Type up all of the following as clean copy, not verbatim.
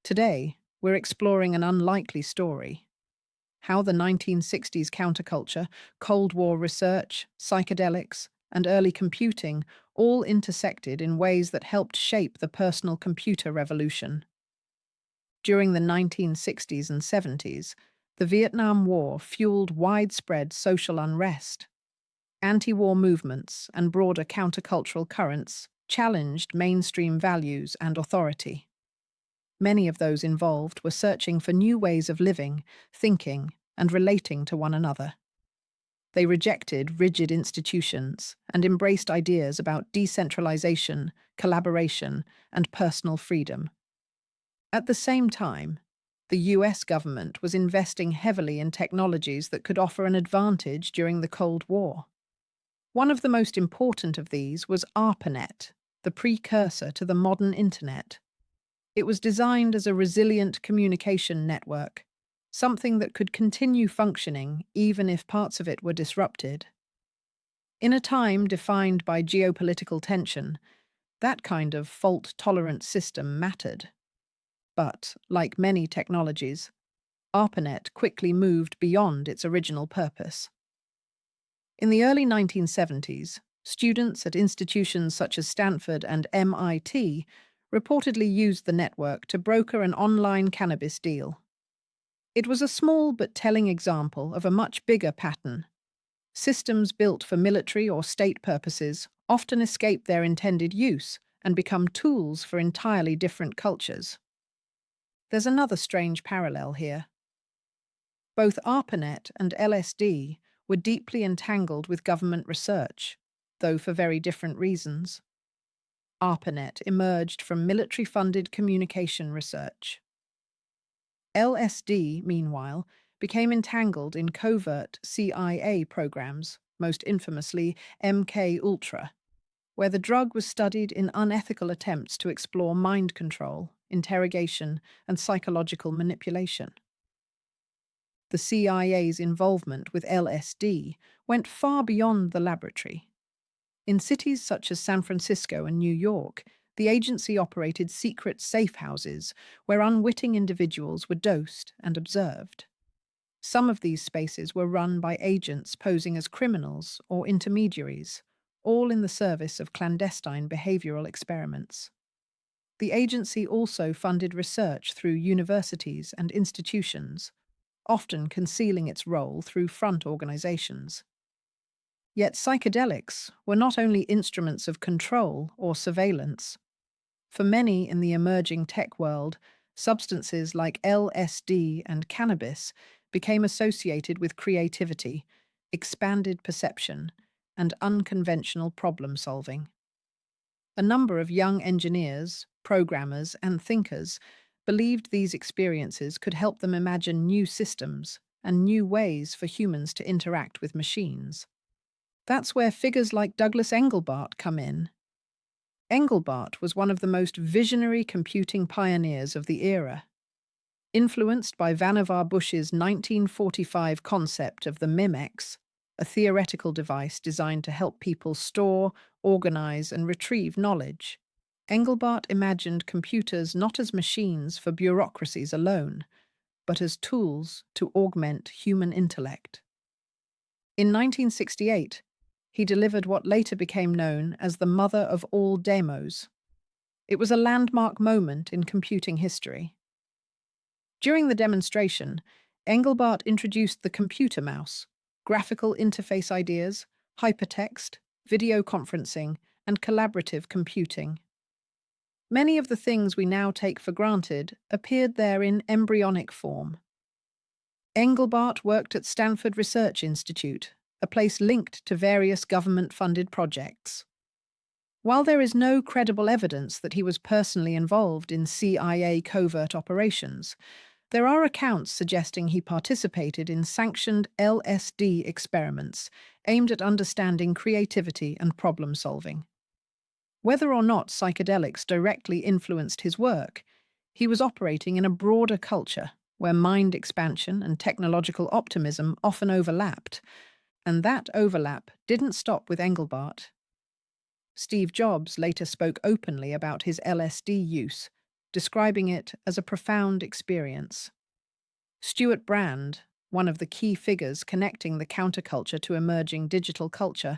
Today, we're exploring an unlikely story: how the 1960s counterculture, Cold War research, psychedelics, and early computing all intersected in ways that helped shape the personal computer revolution. During the 1960s and 70s, the Vietnam War fueled widespread social unrest. Anti-war movements and broader countercultural currents challenged mainstream values and authority. Many of those involved were searching for new ways of living, thinking, and relating to one another. They rejected rigid institutions and embraced ideas about decentralization, collaboration, and personal freedom. At the same time, the US government was investing heavily in technologies that could offer an advantage during the Cold War. One of the most important of these was ARPANET, the precursor to the modern Internet. It was designed as a resilient communication network, something that could continue functioning even if parts of it were disrupted. In a time defined by geopolitical tension, that kind of fault-tolerant system mattered. But, like many technologies, ARPANET quickly moved beyond its original purpose. In the early 1970s, students at institutions such as Stanford and MIT reportedly used the network to broker an online cannabis deal. It was a small but telling example of a much bigger pattern. Systems built for military or state purposes often escape their intended use and become tools for entirely different cultures. There's another strange parallel here. Both ARPANET and LSD were deeply entangled with government research, though for very different reasons. ARPANET emerged from military-funded communication research. LSD, meanwhile, became entangled in covert CIA programs, most infamously MK Ultra, where the drug was studied in unethical attempts to explore mind control, interrogation, and psychological manipulation. The CIA's involvement with LSD went far beyond the laboratory. In cities such as San Francisco and New York, the agency operated secret safe houses where unwitting individuals were dosed and observed. Some of these spaces were run by agents posing as criminals or intermediaries, all in the service of clandestine behavioral experiments. The agency also funded research through universities and institutions, often concealing its role through front organizations. Yet psychedelics were not only instruments of control or surveillance. For many in the emerging tech world, substances like LSD and cannabis became associated with creativity, expanded perception, and unconventional problem-solving. A number of young engineers, programmers, and thinkers believed these experiences could help them imagine new systems and new ways for humans to interact with machines. That's where figures like Douglas Engelbart come in. Engelbart was one of the most visionary computing pioneers of the era. Influenced by Vannevar Bush's 1945 concept of the Mimex, a theoretical device designed to help people store, organize, and retrieve knowledge, Engelbart imagined computers not as machines for bureaucracies alone, but as tools to augment human intellect. In 1968, he delivered what later became known as the mother of all demos. It was a landmark moment in computing history. During the demonstration, Engelbart introduced the computer mouse, graphical interface ideas, hypertext, video conferencing, and collaborative computing. Many of the things we now take for granted appeared there in embryonic form. Engelbart worked at Stanford Research Institute, a place linked to various government-funded projects. While there is no credible evidence that he was personally involved in CIA covert operations, there are accounts suggesting he participated in sanctioned LSD experiments aimed at understanding creativity and problem-solving. Whether or not psychedelics directly influenced his work, he was operating in a broader culture where mind expansion and technological optimism often overlapped, and that overlap didn't stop with Engelbart. Steve Jobs later spoke openly about his LSD use, describing it as a profound experience. Stuart Brand, one of the key figures connecting the counterculture to emerging digital culture,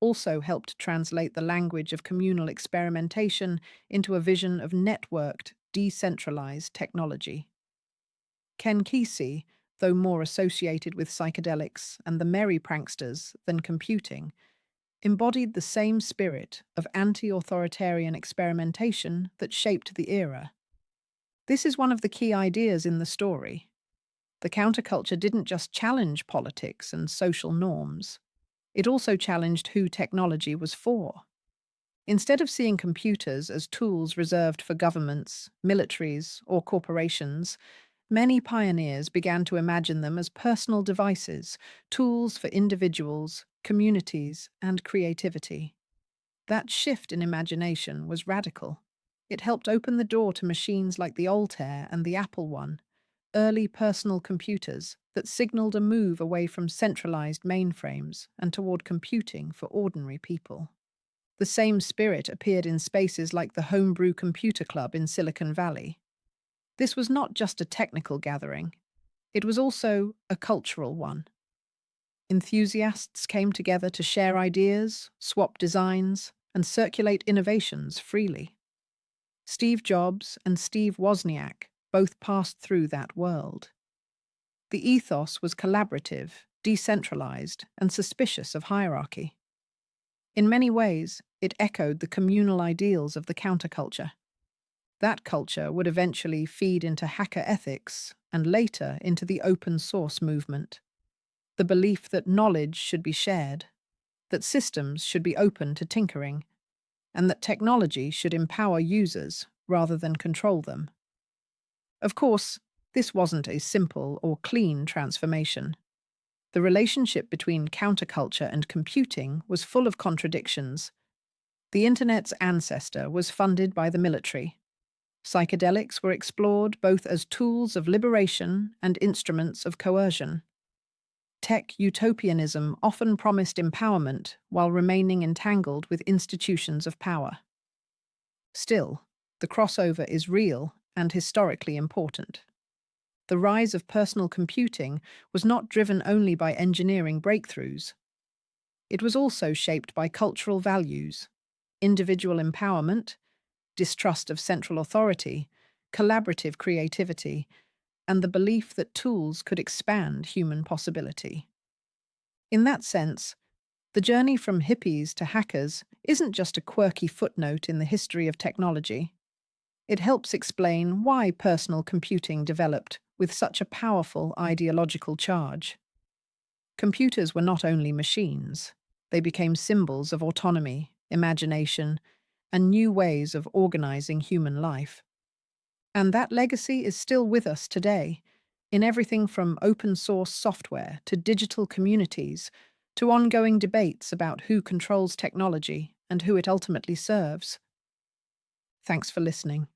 also helped translate the language of communal experimentation into a vision of networked, decentralized technology. Ken Kesey, though more associated with psychedelics and the merry pranksters than computing, embodied the same spirit of anti-authoritarian experimentation that shaped the era. This is one of the key ideas in the story. The counterculture didn't just challenge politics and social norms, it also challenged who technology was for. Instead of seeing computers as tools reserved for governments, militaries, or corporations, many pioneers began to imagine them as personal devices, tools for individuals, communities, and creativity. That shift in imagination was radical. It helped open the door to machines like the Altair and the Apple I, early personal computers that signaled a move away from centralized mainframes and toward computing for ordinary people. The same spirit appeared in spaces like the Homebrew Computer Club in Silicon Valley. This was not just a technical gathering, it was also a cultural one. Enthusiasts came together to share ideas, swap designs, and circulate innovations freely. Steve Jobs and Steve Wozniak both passed through that world. The ethos was collaborative, decentralized, and suspicious of hierarchy. In many ways, it echoed the communal ideals of the counterculture. That culture would eventually feed into hacker ethics and later into the open source movement. The belief that knowledge should be shared, that systems should be open to tinkering, and that technology should empower users rather than control them. Of course, this wasn't a simple or clean transformation. The relationship between counterculture and computing was full of contradictions. The Internet's ancestor was funded by the military. Psychedelics were explored both as tools of liberation and instruments of coercion. Tech utopianism often promised empowerment while remaining entangled with institutions of power. Still, the crossover is real and historically important. The rise of personal computing was not driven only by engineering breakthroughs. It was also shaped by cultural values, individual empowerment, distrust of central authority, collaborative creativity, and the belief that tools could expand human possibility. In that sense, the journey from hippies to hackers isn't just a quirky footnote in the history of technology. It helps explain why personal computing developed with such a powerful ideological charge. Computers were not only machines, they became symbols of autonomy, imagination, and new ways of organizing human life. And that legacy is still with us today, in everything from open-source software to digital communities to ongoing debates about who controls technology and who it ultimately serves. Thanks for listening.